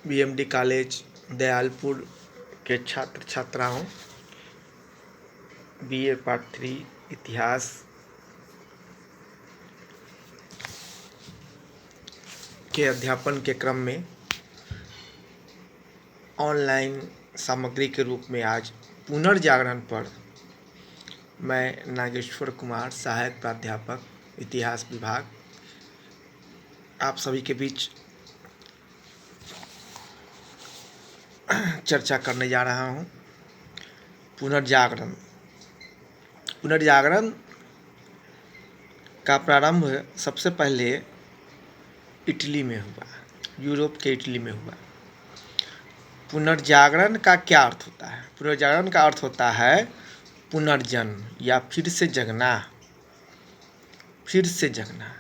BMD college Dayalpur के छात्र छात्राओं, बीए पार्ट 3 इतिहास के अध्यापन के क्रम में ऑनलाइन सामग्री के रूप में आज पुनर्जागरण पर मैं नागेश्वर कुमार, सहायक प्राध्यापक इतिहास विभाग, आप सभी के बीच चर्चा करने जा रहा हूँ। पुनर्जागरण का प्रारंभ सबसे पहले इटली में हुआ, यूरोप के इटली में हुआ। पुनर्जागरण का क्या अर्थ होता है? पुनर्जागरण का अर्थ होता है पुनर्जन्म या फिर से जगना,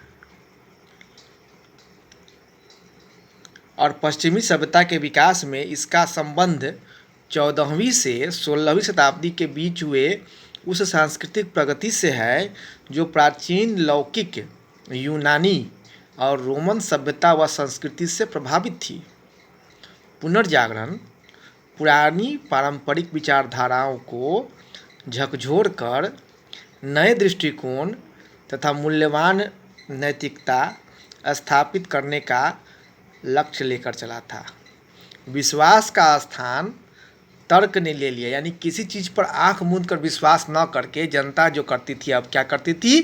और पश्चिमी सभ्यता के विकास में इसका संबंध 14वीं से 16वीं शताब्दी के बीच हुए उस सांस्कृतिक प्रगति से है जो प्राचीन लौकिक यूनानी और रोमन सभ्यता व संस्कृति से प्रभावित थी। पुनर्जागरण पुरानी पारंपरिक विचारधाराओं को झकझोर कर नए दृष्टिकोण तथा मूल्यवान नैतिकता स्थापित करने का लक्ष्य लेकर चला था। विश्वास का स्थान तर्क ने ले लिया, यानी किसी चीज़ पर आंख मूंद कर विश्वास न करके जनता जो करती थी, अब क्या करती थी?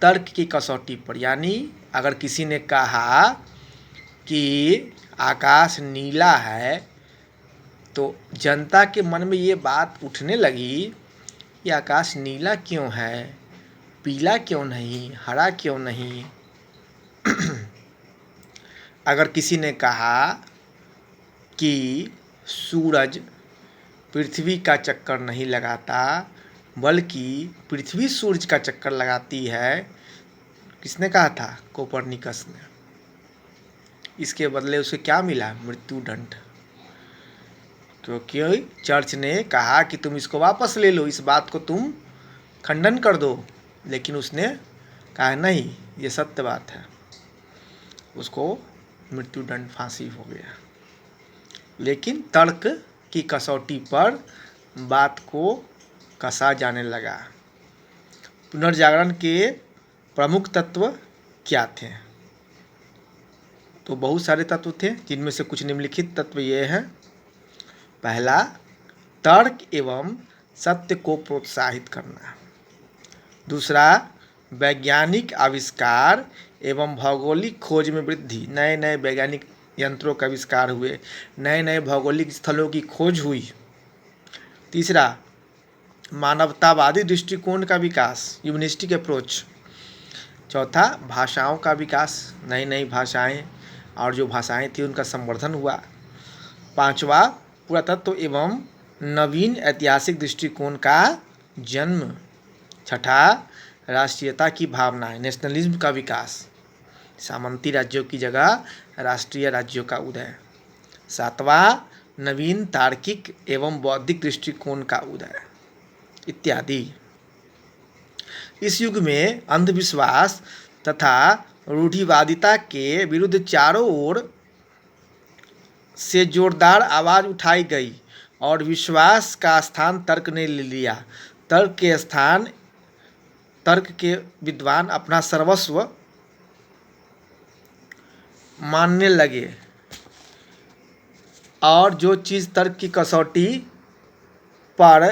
तर्क की कसौटी पर। यानी अगर किसी ने कहा कि आकाश नीला है तो जनता के मन में ये बात उठने लगी कि आकाश नीला क्यों है, पीला क्यों नहीं, हरा क्यों नहीं। अगर किसी ने कहा कि सूरज पृथ्वी का चक्कर नहीं लगाता बल्कि पृथ्वी सूरज का चक्कर लगाती है, किसने कहा था? कोपरनिकस ने। इसके बदले उसे क्या मिला? मृत्युदंड। क्योंकि चर्च ने कहा कि तुम इसको वापस ले लो, इस बात को तुम खंडन कर दो, लेकिन उसने कहा नहीं, ये सत्य बात है। उसको मृत्युदंड, फांसी हो गया। लेकिन तर्क की कसौटी पर बात को कसा जाने लगा। पुनर्जागरण के प्रमुख तत्व क्या थे? तो बहुत सारे तत्व थे, जिनमें से कुछ निम्नलिखित तत्व ये हैं। पहला, तर्क एवं सत्य को प्रोत्साहित करना। दूसरा, वैज्ञानिक आविष्कार एवं भौगोलिक खोज में वृद्धि। नए नए वैज्ञानिक यंत्रों का आविष्कार हुए, नए नए भौगोलिक स्थलों की खोज हुई। तीसरा, मानवतावादी दृष्टिकोण का विकास, ह्यूमनिस्टिक अप्रोच। चौथा, भाषाओं का विकास, नई नई भाषाएं, और जो भाषाएं थी उनका संवर्धन हुआ। पांचवा, पुरातत्व एवं नवीन ऐतिहासिक दृष्टिकोण का जन्म। छठा, राष्ट्रीयता की भावना, नेशनलिज्म का विकास, सामंती राज्यों की जगह राष्ट्रीय राज्यों का उदय। सातवां, नवीन तार्किक एवं बौद्धिक दृष्टिकोण का उदय इत्यादि। इस युग में अंधविश्वास तथा रूढ़िवादिता के विरुद्ध चारों ओर से जोरदार आवाज़ उठाई गई और विश्वास का स्थान तर्क ने ले लिया। तर्क के विद्वान अपना सर्वस्व मानने लगे और जो चीज़ तर्क की कसौटी पर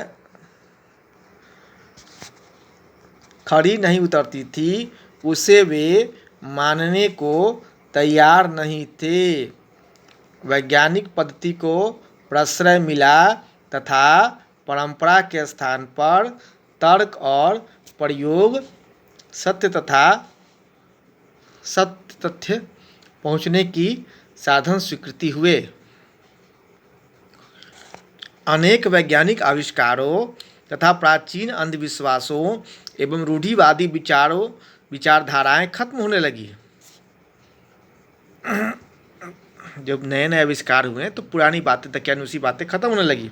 खड़ी नहीं उतरती थी उसे वे मानने को तैयार नहीं थे। वैज्ञानिक पद्धति को प्रश्रय मिला तथा परंपरा के स्थान पर तर्क और प्रयोग सत्य तथ्य पहुँचने की साधन स्वीकृति हुए। अनेक वैज्ञानिक आविष्कारों तथा प्राचीन अंधविश्वासों एवं रूढ़िवादी विचारधाराएं खत्म होने लगी। जब नए नए आविष्कार हुए तो पुरानी बातें तकियानुसी बातें खत्म होने लगी।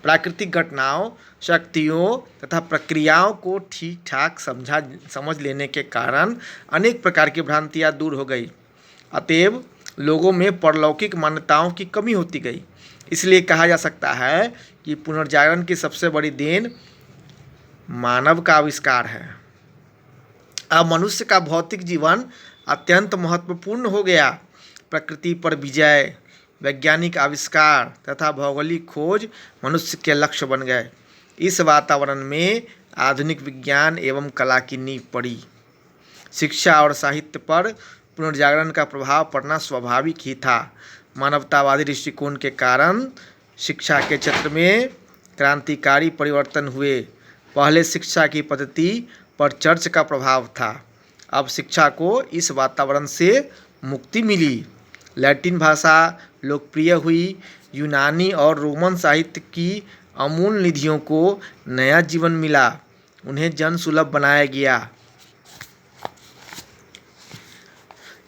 प्राकृतिक घटनाओं, शक्तियों तथा प्रक्रियाओं को ठीक ठाक समझ लेने के कारण अनेक प्रकार की भ्रांतियाँ दूर हो गई। अतएव लोगों में परलौकिक मान्यताओं की कमी होती गई। इसलिए कहा जा सकता है कि पुनर्जागरण की सबसे बड़ी देन मानव का आविष्कार है। अब मनुष्य का भौतिक जीवन अत्यंत महत्वपूर्ण हो गया। प्रकृति पर विजय, वैज्ञानिक आविष्कार तथा भौगोलिक खोज मनुष्य के लक्ष्य बन गए। इस वातावरण में आधुनिक विज्ञान एवं कला की नींव पड़ी। शिक्षा और साहित्य पर पुनर्जागरण का प्रभाव पड़ना स्वाभाविक ही था। मानवतावादी दृष्टिकोण के कारण शिक्षा के क्षेत्र में क्रांतिकारी परिवर्तन हुए। पहले शिक्षा की पद्धति पर चर्च का प्रभाव था, अब शिक्षा को इस वातावरण से मुक्ति मिली। लैटिन भाषा लोकप्रिय हुई, यूनानी और रोमन साहित्य की अमूल्य निधियों को नया जीवन मिला, उन्हें जन सुलभ बनाया गया।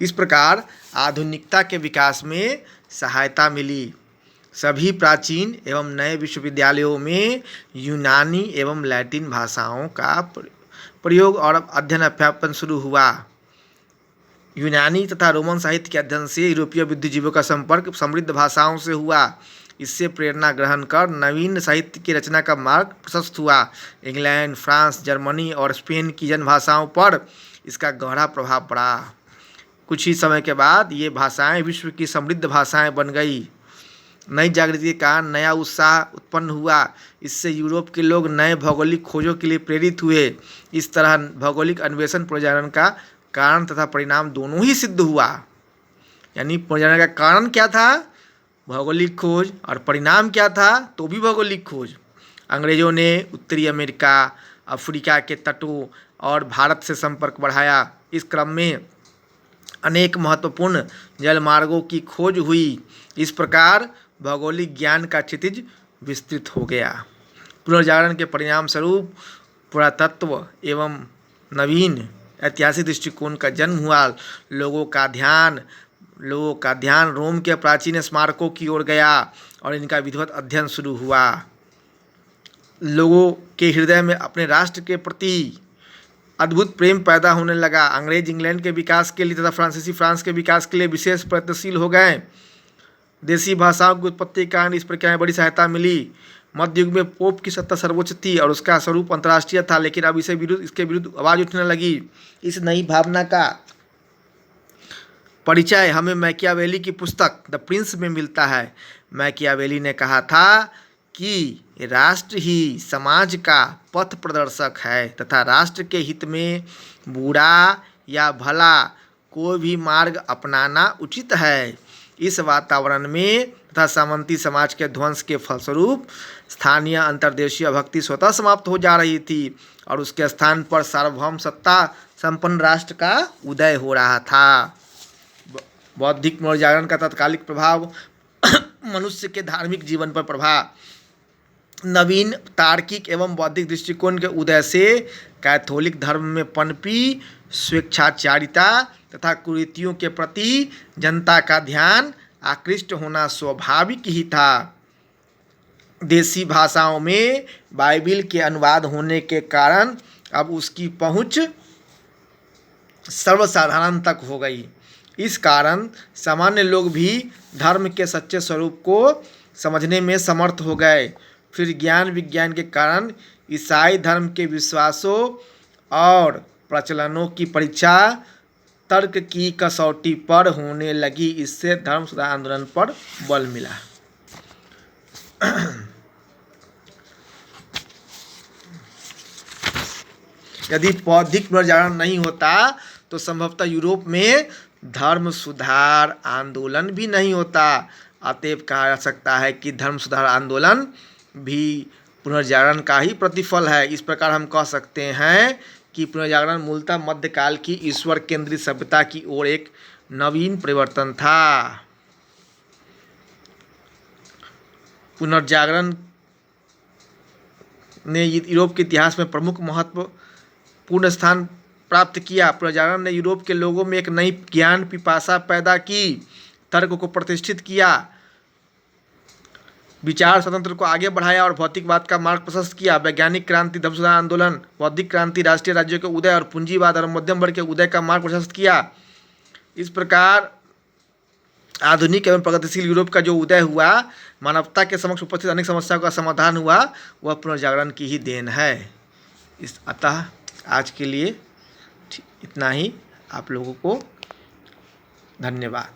इस प्रकार आधुनिकता के विकास में सहायता मिली। सभी प्राचीन एवं नए विश्वविद्यालयों में यूनानी एवं लैटिन भाषाओं का प्रयोग और अध्ययन अध्यापन शुरू हुआ। यूनानी तथा रोमन साहित्य के अध्ययन से यूरोपीय बुद्धिजीवियों का संपर्क समृद्ध भाषाओं से हुआ। इससे प्रेरणा ग्रहण कर नवीन साहित्य की रचना का मार्ग प्रशस्त हुआ। इंग्लैंड, फ्रांस, जर्मनी और स्पेन की जनभाषाओं पर इसका गहरा प्रभाव पड़ा। कुछ ही समय के बाद ये भाषाएं विश्व की समृद्ध भाषाएं बन गई। नई जागृति के कारण नया उत्साह उत्पन्न हुआ। इससे यूरोप के लोग नए भौगोलिक खोजों के लिए प्रेरित हुए। इस तरह भौगोलिक अन्वेषण पुनर्जागरण का कारण तथा परिणाम दोनों ही सिद्ध हुआ। यानी पुनर्जागरण का कारण क्या था? भौगोलिक खोज, और परिणाम क्या था? तो भी भौगोलिक खोज। अंग्रेजों ने उत्तरी अमेरिका, अफ्रीका के तटों और भारत से संपर्क बढ़ाया। इस क्रम में अनेक महत्वपूर्ण जलमार्गों की खोज हुई। इस प्रकार भौगोलिक ज्ञान का क्षितिज विस्तृत हो गया। पुनर्जागरण के परिणाम स्वरूप पुरातत्व एवं नवीन ऐतिहासिक दृष्टिकोण का जन्म हुआ। लोगों का ध्यान रोम के प्राचीन स्मारकों की ओर गया और इनका विधिवत अध्ययन शुरू हुआ। लोगों के हृदय में अपने राष्ट्र के प्रति अद्भुत प्रेम पैदा होने लगा। अंग्रेज इंग्लैंड के विकास के लिए तथा फ्रांसीसी फ्रांस के विकास के लिए विशेष प्रयत्नशील हो गए। देसी भाषाओं की उत्पत्ति के कारण इस प्रक्रिया में बड़ी सहायता मिली। मध्य युग में पोप की सत्ता सर्वोच्च थी और उसका स्वरूप अंतर्राष्ट्रीय था, लेकिन अब इसके विरुद्ध आवाज़ उठने लगी। इस नई भावना का परिचय हमें मैकियावेली की पुस्तक द प्रिंस में मिलता है। मैकियावेली ने कहा था कि राष्ट्र ही समाज का पथ प्रदर्शक है तथा राष्ट्र के हित में बुरा या भला कोई भी मार्ग अपनाना उचित है। इस वातावरण में तथा सामंती समाज के ध्वंस के फलस्वरूप स्थानीय अंतर्देशीय भक्ति स्वतः समाप्त हो जा रही थी और उसके स्थान पर सार्वभौम सत्ता संपन्न राष्ट्र का उदय हो रहा था। बौद्धिक पुनर्जागरण का तात्कालिक प्रभाव मनुष्य के धार्मिक जीवन पर प्रभाव। नवीन तार्किक एवं बौद्धिक दृष्टिकोण के उदय से कैथोलिक धर्म में पनपी स्वेच्छाचारिता तथा कुरीतियों के प्रति जनता का ध्यान आकृष्ट होना स्वाभाविक ही था। देसी भाषाओं में बाइबिल के अनुवाद होने के कारण अब उसकी पहुंच सर्वसाधारण तक हो गई। इस कारण सामान्य लोग भी धर्म के सच्चे स्वरूप को समझने में समर्थ हो गए। फिर ज्ञान विज्ञान के कारण ईसाई धर्म के विश्वासों और प्रचलनों की परीक्षा तर्क की कसौटी पर होने लगी। इससे धर्म सुधार आंदोलन पर बल मिला। यदि बौद्धिक पुनर्जागरण नहीं होता तो संभवतः यूरोप में धर्म सुधार आंदोलन भी नहीं होता। अतएव कहा जा सकता है कि धर्म सुधार आंदोलन भी पुनर्जागरण का ही प्रतिफल है। इस प्रकार हम कह सकते हैं कि पुनर्जागरण मूलतः मध्यकाल की ईश्वर केंद्रित सभ्यता की ओर एक नवीन परिवर्तन था। पुनर्जागरण ने यूरोप के इतिहास में प्रमुख महत्वपूर्ण स्थान प्राप्त किया। पुनर्जागरण ने यूरोप के लोगों में एक नई ज्ञान पिपासा पैदा की, तर्क को प्रतिष्ठित किया, विचार स्वतंत्र को आगे बढ़ाया और भौतिकवाद का मार्ग प्रशस्त किया। वैज्ञानिक क्रांति, धर्म सुधार आंदोलन, बौद्धिक क्रांति, राष्ट्रीय राज्यों के उदय और पूंजीवाद और मध्यम वर्ग के उदय का मार्ग प्रशस्त किया। इस प्रकार आधुनिक एवं प्रगतिशील यूरोप का जो उदय हुआ, मानवता के समक्ष उपस्थित अनेक समस्याओं का समाधान हुआ, वह पुनर्जागरण की ही देन है। अतः आज के लिए इतना ही। आप लोगों को धन्यवाद।